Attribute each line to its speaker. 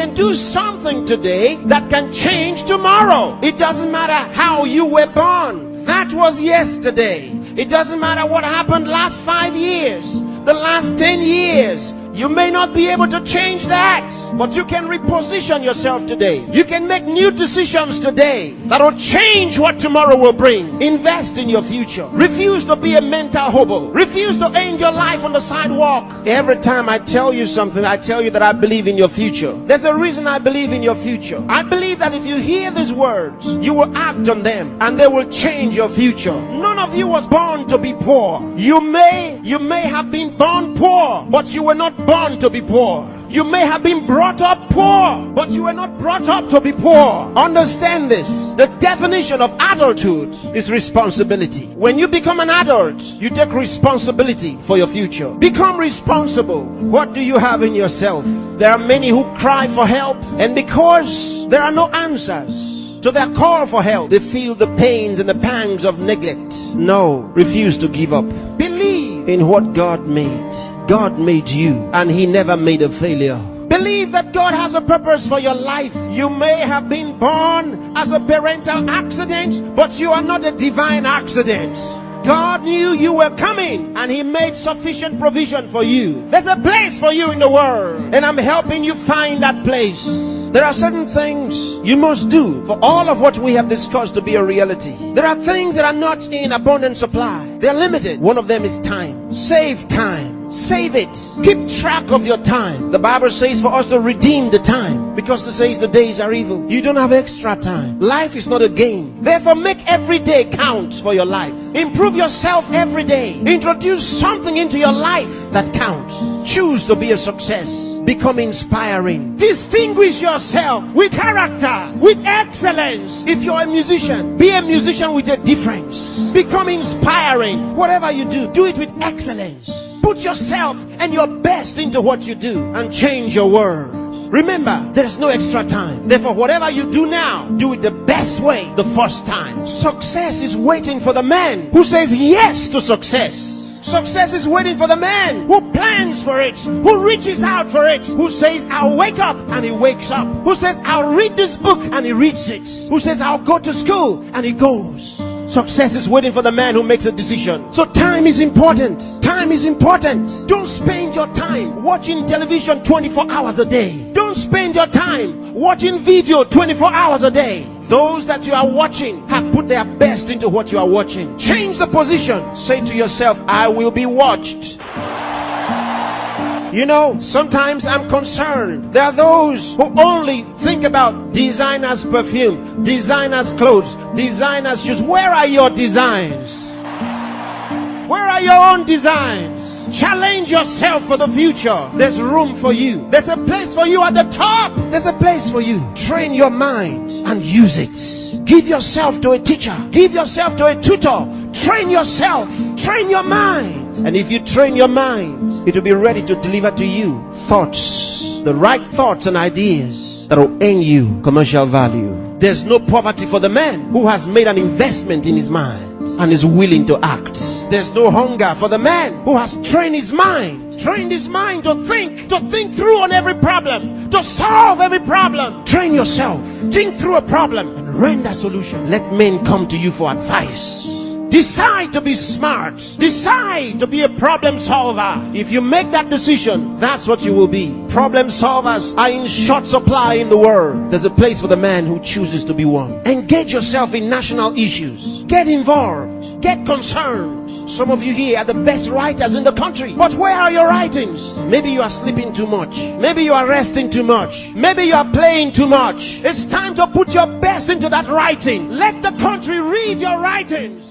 Speaker 1: can do something today that can change tomorrow. It doesn't matter how you were born. That was yesterday. It doesn't matter what happened last 5 years, the last 10 years. You may not be able to change that, but you can reposition yourself today. You can make new decisions today that will change what tomorrow will bring. Invest in your future. Refuse to be a mental hobo. Refuse to end your life on the sidewalk. Every time I tell you something, I tell you that I believe in your future. There's a reason I believe in your future. I believe that if you hear these words, you will act on them and they will change your future. None of you was born to be poor. You may have been born poor, but you were not born to be poor. You may have been brought up poor, but you were not brought up to be poor. Understand this. The definition of adulthood is responsibility. When you become an adult, you take responsibility for your future. Become responsible. What do you have in yourself? There are many who cry for help, and because there are no answers to their call for help, they feel the pains and the pangs of neglect. No, refuse to give up. Believe in what God made. God made you, and He never made a failure. Believe that God has a purpose for your life. You may have been born as a parental accident, but you are not a divine accident. God knew you were coming, and He made sufficient provision for you. There's a place for you in the world, and I'm helping you find that place. There are certain things you must do for all of what we have discussed to be a reality. There are things that are not in abundant supply. They're limited. One of them is time. Save time. Save it. Keep track of your time. The Bible says for us to redeem the time, because it says the days are evil. You don't have extra time. Life is not a game. Therefore, make every day count for your life. Improve yourself every day. Introduce something into your life that counts. Choose to be a success. Become inspiring. Distinguish yourself with character, with excellence. If you're a musician, be a musician with a difference. Become inspiring. Whatever you do, do it with excellence. Put yourself and your best into what you do and change your world. Remember, there's no extra time. Therefore, whatever you do now, do it the best way the first time. Success is waiting for the man who says yes to success. Success is waiting for the man who plans for it, who reaches out for it, who says, I'll wake up, and he wakes up, who says, I'll read this book, and he reads it, who says, I'll go to school, and he goes. Success is waiting for the man who makes a decision. So time is important. Time is important. Don't spend your time watching television 24 hours a day. Don't spend your time watching video 24 hours a day. Those that you are watching have put their best into what you are watching. Change the position. Say to yourself, I will be watched. You know, sometimes I'm concerned. There are those who only think about designers' perfume, designers' clothes, designers' shoes. Where are your designs? Where are your own designs? Challenge yourself for the future. There's room for you. There's a place for you at the top. There's a place for you. Train your mind and use it. Give yourself to a teacher. Give yourself to a tutor. Train yourself. Train your mind. And if you train your mind, it will be ready to deliver to you thoughts, the right thoughts and ideas that will earn you commercial value. There's no poverty for the man who has made an investment in his mind and is willing to act. There's no hunger for the man who has trained his mind to think through on every problem, to solve every problem. Train yourself. Think through a problem and render a solution. Let men come to you for advice. Decide to be smart. Decide to be a problem solver. If you make that decision, that's what you will be. Problem solvers are in short supply in the world. There's a place for the man who chooses to be one. Engage yourself in national issues. Get involved. Get concerned. Some of you here are the best writers in the country. But where are your writings? Maybe you are sleeping too much. Maybe you are resting too much. Maybe you are playing too much. It's time to put your best into that writing. Let the country read your writings.